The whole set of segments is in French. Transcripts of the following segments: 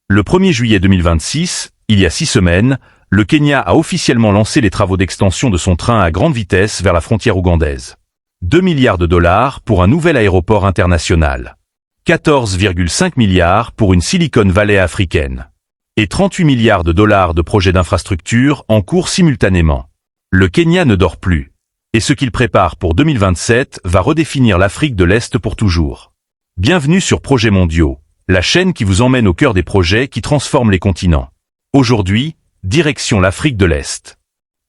Le 1er juillet 2026, il y a 6 semaines, le Kenya a officiellement lancé les travaux d'extension de son train à grande vitesse vers la frontière ougandaise. 2 milliards de dollars pour un nouvel aéroport international. 14,5 milliards pour une Silicon Valley africaine. Et 38 milliards de dollars de projets d'infrastructures en cours simultanément. Le Kenya ne dort plus. Et ce qu'il prépare pour 2027 va redéfinir l'Afrique de l'Est pour toujours. Bienvenue sur Projets Mondiaux, la chaîne qui vous emmène au cœur des projets qui transforment les continents. Aujourd'hui, direction l'Afrique de l'Est.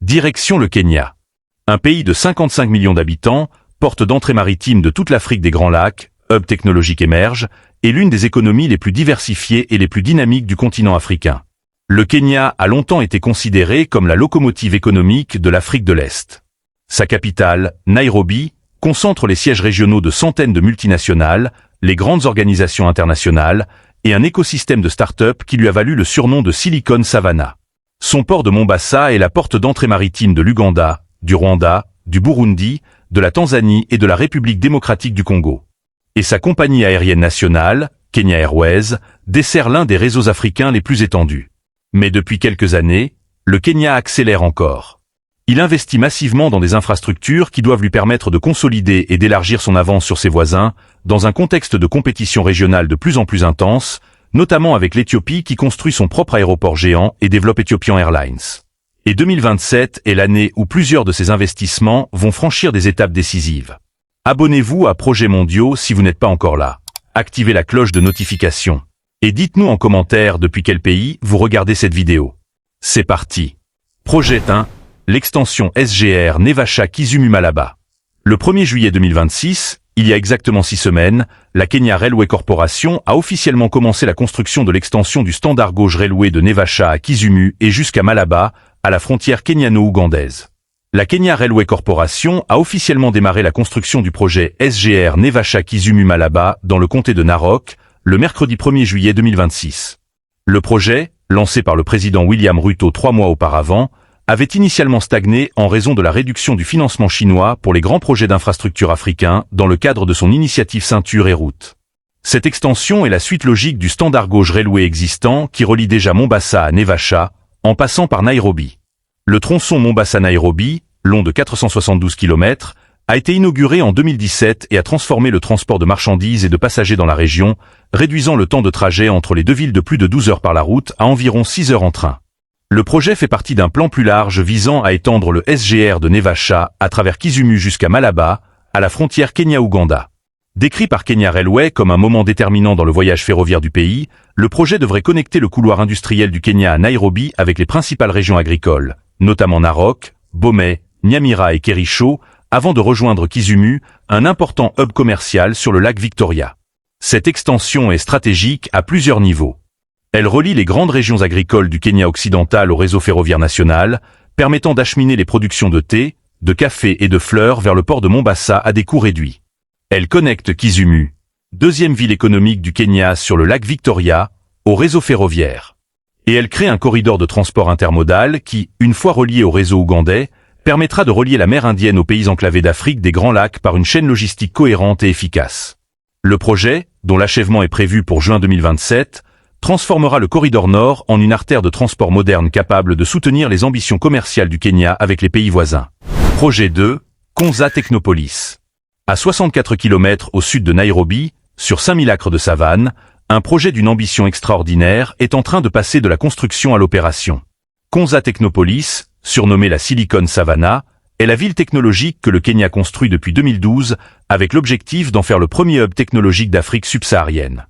Direction le Kenya. Un pays de 55 millions d'habitants, porte d'entrée maritime de toute l'Afrique des Grands Lacs, hub technologique émerge, et l'une des économies les plus diversifiées et les plus dynamiques du continent africain. Le Kenya a longtemps été considéré comme la locomotive économique de l'Afrique de l'Est. Sa capitale, Nairobi, concentre les sièges régionaux de centaines de multinationales, les grandes organisations internationales, et un écosystème de start-up qui lui a valu le surnom de Silicon Savannah. Son port de Mombasa est la porte d'entrée maritime de l'Ouganda, du Rwanda, du Burundi, de la Tanzanie et de la République démocratique du Congo. Et sa compagnie aérienne nationale, Kenya Airways, dessert l'un des réseaux africains les plus étendus. Mais depuis quelques années, le Kenya accélère encore. Il investit massivement dans des infrastructures qui doivent lui permettre de consolider et d'élargir son avance sur ses voisins, dans un contexte de compétition régionale de plus en plus intense, notamment avec l'Éthiopie qui construit son propre aéroport géant et développe Ethiopian Airlines. Et 2027 est l'année où plusieurs de ces investissements vont franchir des étapes décisives. Abonnez-vous à Projets Mondiaux si vous n'êtes pas encore là. Activez la cloche de notification. Et dites-nous en commentaire depuis quel pays vous regardez cette vidéo. C'est parti. Projet 1. L'extension SGR Naivasha-Kisumu-Malaba. Le 1er juillet 2026, il y a exactement 6 semaines, la Kenya Railway Corporation a officiellement commencé la construction de l'extension du Standard Gauge Railway de Naivasha à Kisumu et jusqu'à Malaba, à la frontière kenyano-ougandaise. La Kenya Railway Corporation a officiellement démarré la construction du projet SGR Naivasha-Kisumu-Malaba dans le comté de Narok, le mercredi 1er juillet 2026. Le projet, lancé par le président William Ruto 3 mois auparavant, avait initialement stagné en raison de la réduction du financement chinois pour les grands projets d'infrastructures africains dans le cadre de son initiative Ceinture et Route. Cette extension est la suite logique du Standard Gauge Railway existant qui relie déjà Mombasa à Naivasha, en passant par Nairobi. Le tronçon Mombasa-Nairobi, long de 472 km, a été inauguré en 2017 et a transformé le transport de marchandises et de passagers dans la région, réduisant le temps de trajet entre les deux villes de plus de 12 heures par la route à environ 6 heures en train. Le projet fait partie d'un plan plus large visant à étendre le SGR de Naivasha à travers Kisumu jusqu'à Malaba, à la frontière Kenya-Ouganda. Décrit par Kenya Railway comme un moment déterminant dans le voyage ferroviaire du pays, le projet devrait connecter le couloir industriel du Kenya à Nairobi avec les principales régions agricoles, notamment Narok, Bomet, Nyamira et Kericho, avant de rejoindre Kisumu, un important hub commercial sur le lac Victoria. Cette extension est stratégique à plusieurs niveaux. Elle relie les grandes régions agricoles du Kenya occidental au réseau ferroviaire national, permettant d'acheminer les productions de thé, de café et de fleurs vers le port de Mombasa à des coûts réduits. Elle connecte Kisumu, deuxième ville économique du Kenya sur le lac Victoria, au réseau ferroviaire. Et elle crée un corridor de transport intermodal qui, une fois relié au réseau ougandais, permettra de relier la mer Indienne aux pays enclavés d'Afrique des Grands Lacs par une chaîne logistique cohérente et efficace. Le projet, dont l'achèvement est prévu pour juin 2027, transformera le corridor nord en une artère de transport moderne capable de soutenir les ambitions commerciales du Kenya avec les pays voisins. Projet 2, Konza Technopolis. À 64 km au sud de Nairobi, sur 5000 acres de savane, un projet d'une ambition extraordinaire est en train de passer de la construction à l'opération. Konza Technopolis, surnommée la Silicon Savannah, est la ville technologique que le Kenya construit depuis 2012 avec l'objectif d'en faire le premier hub technologique d'Afrique subsaharienne.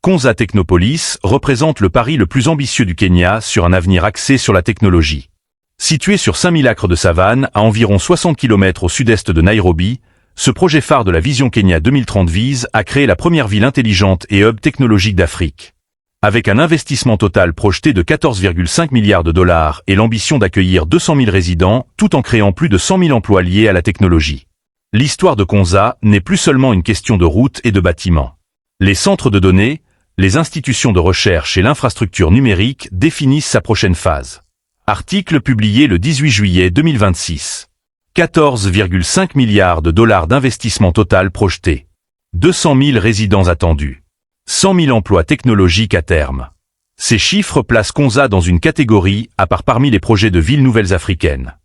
Konza Technopolis représente le pari le plus ambitieux du Kenya sur un avenir axé sur la technologie. Situé sur 5000 acres de savane à environ 60 km au sud-est de Nairobi, ce projet phare de la Vision Kenya 2030 vise à créer la première ville intelligente et hub technologique d'Afrique. Avec un investissement total projeté de 14,5 milliards de dollars et l'ambition d'accueillir 200 000 résidents tout en créant plus de 100 000 emplois liés à la technologie. L'histoire de Konza n'est plus seulement une question de routes et de bâtiments. Les centres de données, les institutions de recherche et l'infrastructure numérique définissent sa prochaine phase. Article publié le 18 juillet 2026. 14,5 milliards de dollars d'investissement total projeté. 200 000 résidents attendus. 100 000 emplois technologiques à terme. Ces chiffres placent Konza dans une catégorie à part parmi les projets de villes nouvelles africaines.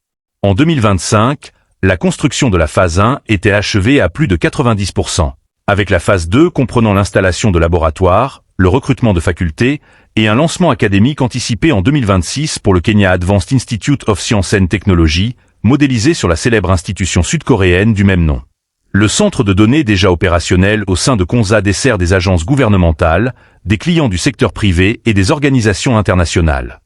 En 2025, la construction de la phase 1 était achevée à plus de 90%, avec la phase 2 comprenant l'installation de laboratoires, le recrutement de facultés et un lancement académique anticipé en 2026 pour le Kenya Advanced Institute of Science and Technology, modélisé sur la célèbre institution sud-coréenne du même nom. Le centre de données déjà opérationnel au sein de Konza dessert des agences gouvernementales, des clients du secteur privé et des organisations internationales.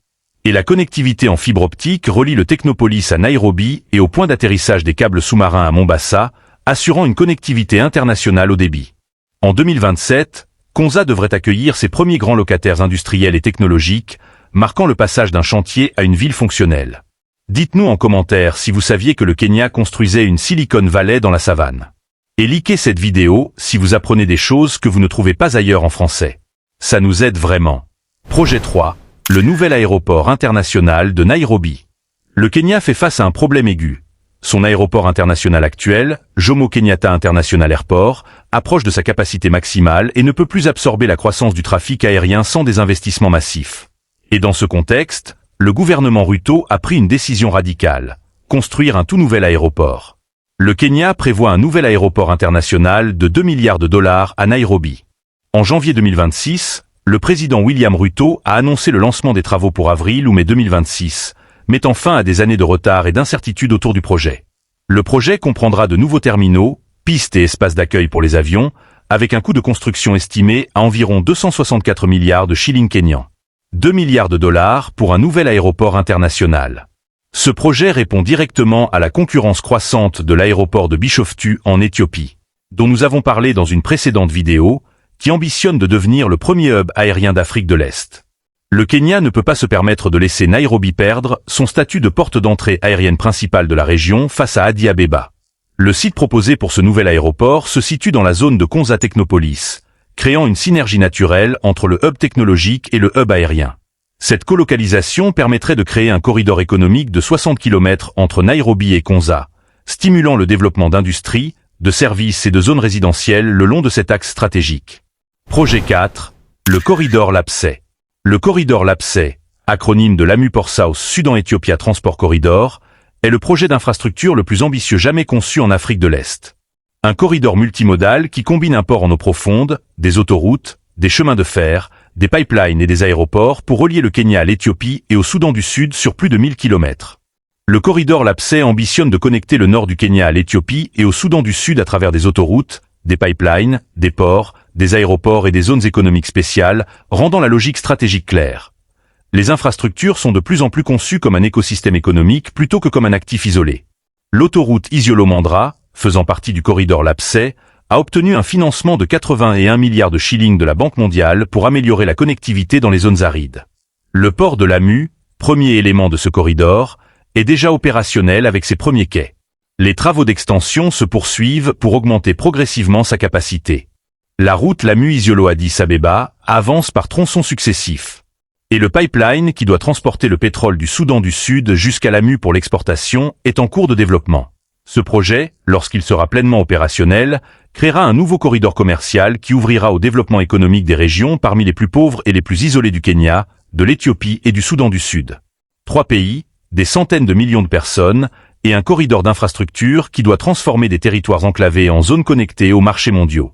Et la connectivité en fibre optique relie le Technopolis à Nairobi et au point d'atterrissage des câbles sous-marins à Mombasa, assurant une connectivité internationale au débit. En 2027, Konza devrait accueillir ses premiers grands locataires industriels et technologiques, marquant le passage d'un chantier à une ville fonctionnelle. Dites-nous en commentaire si vous saviez que le Kenya construisait une Silicon Valley dans la savane. Et likez cette vidéo si vous apprenez des choses que vous ne trouvez pas ailleurs en français. Ça nous aide vraiment. Projet 3. Le nouvel aéroport international de Nairobi. Le Kenya fait face à un problème aigu. Son aéroport international actuel, Jomo Kenyatta International Airport, approche de sa capacité maximale et ne peut plus absorber la croissance du trafic aérien sans des investissements massifs. Et dans ce contexte, le gouvernement Ruto a pris une décision radicale, construire un tout nouvel aéroport. Le Kenya prévoit un nouvel aéroport international de 2 milliards de dollars à Nairobi. En janvier 2026, le président William Ruto a annoncé le lancement des travaux pour avril ou mai 2026, mettant fin à des années de retard et d'incertitude autour du projet. Le projet comprendra de nouveaux terminaux, pistes et espaces d'accueil pour les avions, avec un coût de construction estimé à environ 264 milliards de shillings kenyans. 2 milliards de dollars pour un nouvel aéroport international. Ce projet répond directement à la concurrence croissante de l'aéroport de Bishoftu en Éthiopie, dont nous avons parlé dans une précédente vidéo, qui ambitionne de devenir le premier hub aérien d'Afrique de l'Est. Le Kenya ne peut pas se permettre de laisser Nairobi perdre son statut de porte d'entrée aérienne principale de la région face à Addis Abeba. Le site proposé pour ce nouvel aéroport se situe dans la zone de Konza Technopolis, créant une synergie naturelle entre le hub technologique et le hub aérien. Cette colocalisation permettrait de créer un corridor économique de 60 km entre Nairobi et Konza, stimulant le développement d'industries, de services et de zones résidentielles le long de cet axe stratégique. Projet 4. Le corridor Lapsset. Le corridor Lapsset, acronyme de Lamu Port South Sudan Ethiopia Transport Corridor, est le projet d'infrastructure le plus ambitieux jamais conçu en Afrique de l'Est. Un corridor multimodal qui combine un port en eau profonde, des autoroutes, des chemins de fer, des pipelines et des aéroports pour relier le Kenya à l'Éthiopie et au Soudan du Sud sur plus de 1000 km. Le corridor Lapsset ambitionne de connecter le nord du Kenya à l'Éthiopie et au Soudan du Sud à travers des autoroutes, des pipelines, des ports, des aéroports et des zones économiques spéciales, rendant la logique stratégique claire. Les infrastructures sont de plus en plus conçues comme un écosystème économique plutôt que comme un actif isolé. L'autoroute Isiolo-Mandra, faisant partie du corridor Lapsset, a obtenu un financement de 81 milliards de shillings de la Banque mondiale pour améliorer la connectivité dans les zones arides. Le port de Lamu, premier élément de ce corridor, est déjà opérationnel avec ses premiers quais. Les travaux d'extension se poursuivent pour augmenter progressivement sa capacité. La route Lamu-Isiolo-Addis Abeba avance par tronçons successifs. Et le pipeline qui doit transporter le pétrole du Soudan du Sud jusqu'à Lamu pour l'exportation est en cours de développement. Ce projet, lorsqu'il sera pleinement opérationnel, créera un nouveau corridor commercial qui ouvrira au développement économique des régions parmi les plus pauvres et les plus isolées du Kenya, de l'Éthiopie et du Soudan du Sud. 3 pays, des centaines de millions de personnes, et un corridor d'infrastructures qui doit transformer des territoires enclavés en zones connectées aux marchés mondiaux.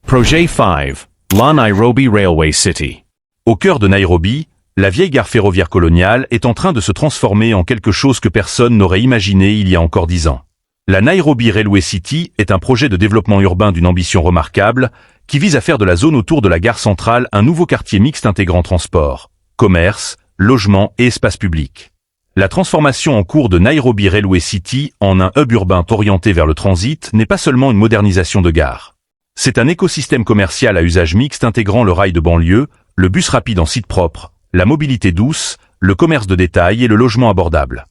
Projet 5. La Nairobi Railway City. Au cœur de Nairobi, la vieille gare ferroviaire coloniale est en train de se transformer en quelque chose que personne n'aurait imaginé il y a encore 10 ans. La Nairobi Railway City est un projet de développement urbain d'une ambition remarquable qui vise à faire de la zone autour de la gare centrale un nouveau quartier mixte intégrant transport, commerce, logement et espace public. La transformation en cours de Nairobi Railway City en un hub urbain orienté vers le transit n'est pas seulement une modernisation de gare. C'est un écosystème commercial à usage mixte intégrant le rail de banlieue, le bus rapide en site propre, la mobilité douce, le commerce de détail et le logement abordable.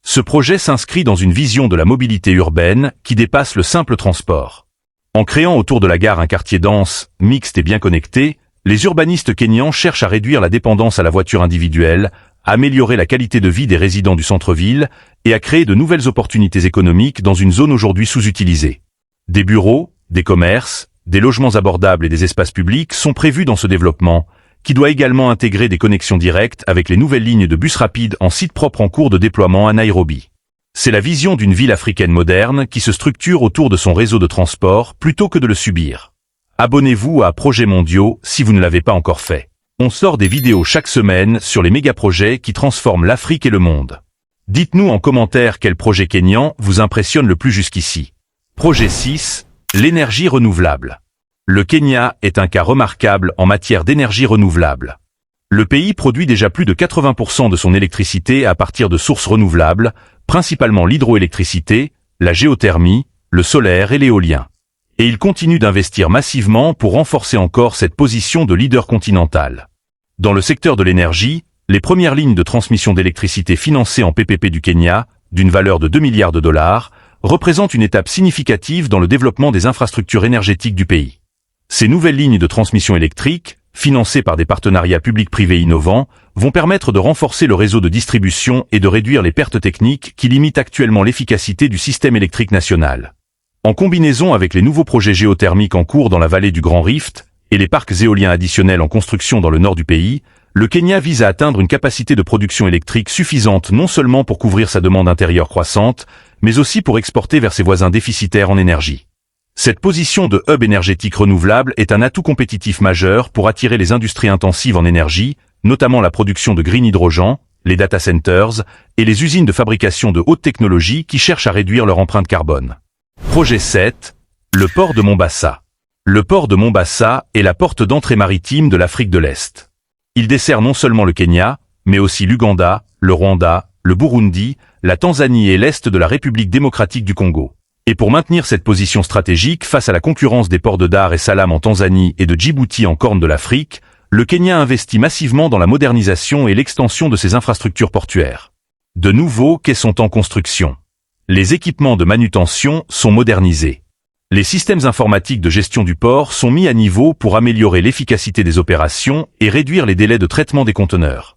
Ce projet s'inscrit dans une vision de la mobilité urbaine qui dépasse le simple transport. En créant autour de la gare un quartier dense, mixte et bien connecté, les urbanistes kenyans cherchent à réduire la dépendance à la voiture individuelle, à améliorer la qualité de vie des résidents du centre-ville et à créer de nouvelles opportunités économiques dans une zone aujourd'hui sous-utilisée. Des bureaux, des commerces, des logements abordables et des espaces publics sont prévus dans ce développement, qui doit également intégrer des connexions directes avec les nouvelles lignes de bus rapides en site propre en cours de déploiement à Nairobi. C'est la vision d'une ville africaine moderne qui se structure autour de son réseau de transport plutôt que de le subir. Abonnez-vous à Projets Mondiaux si vous ne l'avez pas encore fait. On sort des vidéos chaque semaine sur les méga-projets qui transforment l'Afrique et le monde. Dites-nous en commentaire quel projet kényan vous impressionne le plus jusqu'ici. Projet 6, l'énergie renouvelable. Le Kenya est un cas remarquable en matière d'énergie renouvelable. Le pays produit déjà plus de 80% de son électricité à partir de sources renouvelables, principalement l'hydroélectricité, la géothermie, le solaire et l'éolien. Et il continue d'investir massivement pour renforcer encore cette position de leader continental. Dans le secteur de l'énergie, les premières lignes de transmission d'électricité financées en PPP du Kenya, d'une valeur de 2 milliards de dollars, représentent une étape significative dans le développement des infrastructures énergétiques du pays. Ces nouvelles lignes de transmission électrique, financées par des partenariats publics-privés innovants, vont permettre de renforcer le réseau de distribution et de réduire les pertes techniques qui limitent actuellement l'efficacité du système électrique national. En combinaison avec les nouveaux projets géothermiques en cours dans la vallée du Grand Rift et les parcs éoliens additionnels en construction dans le nord du pays, le Kenya vise à atteindre une capacité de production électrique suffisante non seulement pour couvrir sa demande intérieure croissante, mais aussi pour exporter vers ses voisins déficitaires en énergie. Cette position de hub énergétique renouvelable est un atout compétitif majeur pour attirer les industries intensives en énergie, notamment la production de green hydrogen, les data centers et les usines de fabrication de haute technologie qui cherchent à réduire leur empreinte carbone. Projet 7, le port de Mombasa. Le port de Mombasa est la porte d'entrée maritime de l'Afrique de l'Est. Il dessert non seulement le Kenya, mais aussi l'Ouganda, le Rwanda, le Burundi, la Tanzanie et l'Est de la République démocratique du Congo. Et pour maintenir cette position stratégique face à la concurrence des ports de Dar es Salaam en Tanzanie et de Djibouti en Corne de l'Afrique, le Kenya investit massivement dans la modernisation et l'extension de ses infrastructures portuaires. De nouveaux quais sont en construction. Les équipements de manutention sont modernisés. Les systèmes informatiques de gestion du port sont mis à niveau pour améliorer l'efficacité des opérations et réduire les délais de traitement des conteneurs.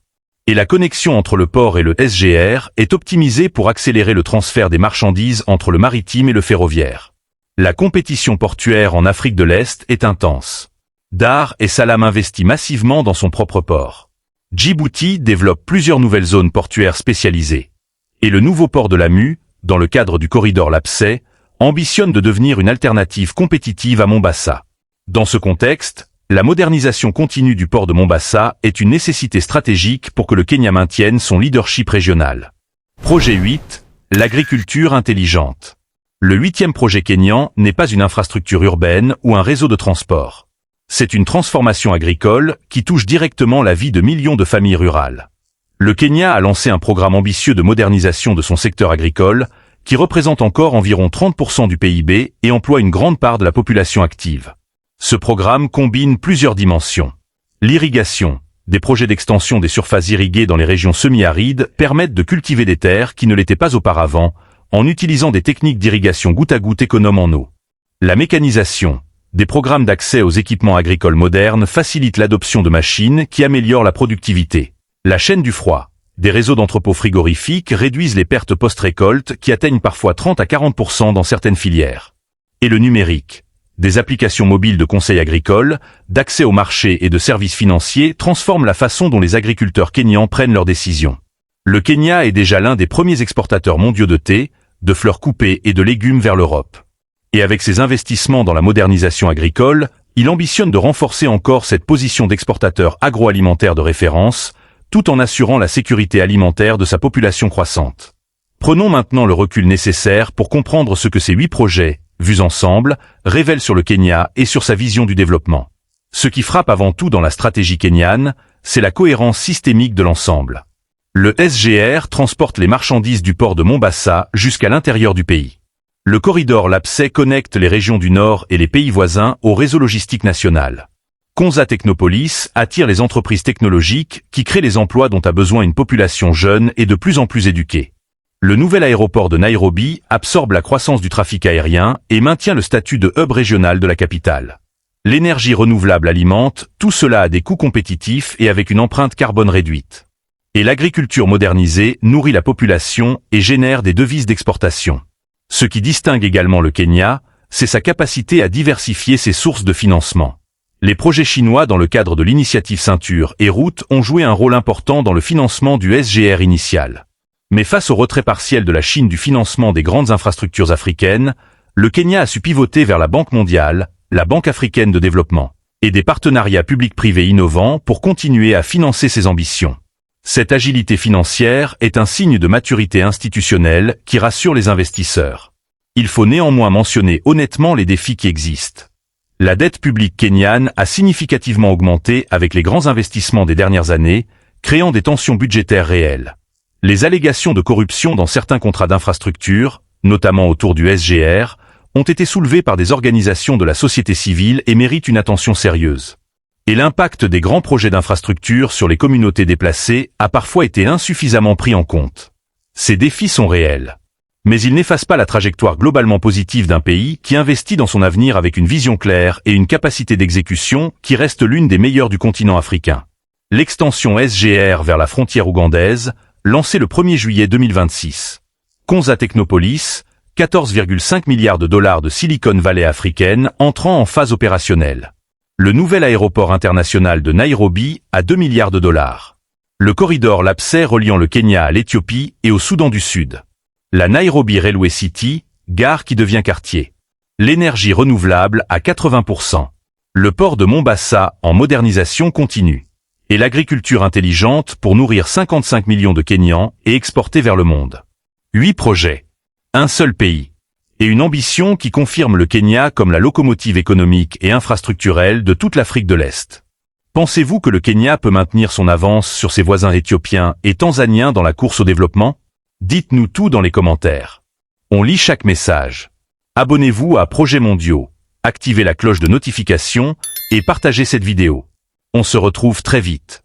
Et la connexion entre le port et le SGR est optimisée pour accélérer le transfert des marchandises entre le maritime et le ferroviaire. La compétition portuaire en Afrique de l'Est est intense. Dar es Salaam investit massivement dans son propre port. Djibouti développe plusieurs nouvelles zones portuaires spécialisées. Et le nouveau port de Lamu, dans le cadre du corridor Lapsset, ambitionne de devenir une alternative compétitive à Mombasa. Dans ce contexte, la modernisation continue du port de Mombasa est une nécessité stratégique pour que le Kenya maintienne son leadership régional. Projet 8, l'agriculture intelligente. Le 8e projet kényan n'est pas une infrastructure urbaine ou un réseau de transport. C'est une transformation agricole qui touche directement la vie de millions de familles rurales. Le Kenya a lancé un programme ambitieux de modernisation de son secteur agricole, qui représente encore environ 30% du PIB et emploie une grande part de la population active. Ce programme combine plusieurs dimensions. L'irrigation, des projets d'extension des surfaces irriguées dans les régions semi-arides permettent de cultiver des terres qui ne l'étaient pas auparavant, en utilisant des techniques d'irrigation goutte à goutte économes en eau. La mécanisation, des programmes d'accès aux équipements agricoles modernes facilitent l'adoption de machines qui améliorent la productivité. La chaîne du froid, des réseaux d'entrepôts frigorifiques réduisent les pertes post-récolte qui atteignent parfois 30 à 40% dans certaines filières. Et le numérique, des applications mobiles de conseils agricoles, d'accès au marché et de services financiers transforment la façon dont les agriculteurs kényans prennent leurs décisions. Le Kenya est déjà l'un des premiers exportateurs mondiaux de thé, de fleurs coupées et de légumes vers l'Europe. Et avec ses investissements dans la modernisation agricole, il ambitionne de renforcer encore cette position d'exportateur agroalimentaire de référence, tout en assurant la sécurité alimentaire de sa population croissante. Prenons maintenant le recul nécessaire pour comprendre ce que ces 8 projets, vus ensemble, révèlent sur le Kenya et sur sa vision du développement. Ce qui frappe avant tout dans la stratégie kenyane, c'est la cohérence systémique de l'ensemble. Le SGR transporte les marchandises du port de Mombasa jusqu'à l'intérieur du pays. Le corridor Lapsset connecte les régions du Nord et les pays voisins au réseau logistique national. Konza Technopolis attire les entreprises technologiques qui créent les emplois dont a besoin une population jeune et de plus en plus éduquée. Le nouvel aéroport de Nairobi absorbe la croissance du trafic aérien et maintient le statut de hub régional de la capitale. L'énergie renouvelable alimente tout cela à des coûts compétitifs et avec une empreinte carbone réduite. Et l'agriculture modernisée nourrit la population et génère des devises d'exportation. Ce qui distingue également le Kenya, c'est sa capacité à diversifier ses sources de financement. Les projets chinois dans le cadre de l'initiative Ceinture et Route ont joué un rôle important dans le financement du SGR initial. Mais face au retrait partiel de la Chine du financement des grandes infrastructures africaines, le Kenya a su pivoter vers la Banque mondiale, la Banque africaine de développement, et des partenariats publics-privés innovants pour continuer à financer ses ambitions. Cette agilité financière est un signe de maturité institutionnelle qui rassure les investisseurs. Il faut néanmoins mentionner honnêtement les défis qui existent. La dette publique kenyane a significativement augmenté avec les grands investissements des dernières années, créant des tensions budgétaires réelles. Les allégations de corruption dans certains contrats d'infrastructure, notamment autour du SGR, ont été soulevées par des organisations de la société civile et méritent une attention sérieuse. Et l'impact des grands projets d'infrastructure sur les communautés déplacées a parfois été insuffisamment pris en compte. Ces défis sont réels. Mais ils n'effacent pas la trajectoire globalement positive d'un pays qui investit dans son avenir avec une vision claire et une capacité d'exécution qui reste l'une des meilleures du continent africain. L'extension SGR vers la frontière ougandaise, lancée le 1er juillet 2026. Konza Technopolis, 14,5 milliards de dollars de Silicon Valley africaine entrant en phase opérationnelle. Le nouvel aéroport international de Nairobi à 2 milliards de dollars. Le corridor Lapsai reliant le Kenya à l'Éthiopie et au Soudan du Sud. La Nairobi Railway City, gare qui devient quartier. L'énergie renouvelable à 80%. Le port de Mombasa en modernisation continue. Et l'agriculture intelligente pour nourrir 55 millions de Kenyans et exporter vers le monde. 8 projets. Un seul pays. Et une ambition qui confirme le Kenya comme la locomotive économique et infrastructurelle de toute l'Afrique de l'Est. Pensez-vous que le Kenya peut maintenir son avance sur ses voisins éthiopiens et tanzaniens dans la course au développement? Dites-nous tout dans les commentaires. On lit chaque message. Abonnez-vous à Projets Mondiaux, activez la cloche de notification et partagez cette vidéo. On se retrouve très vite.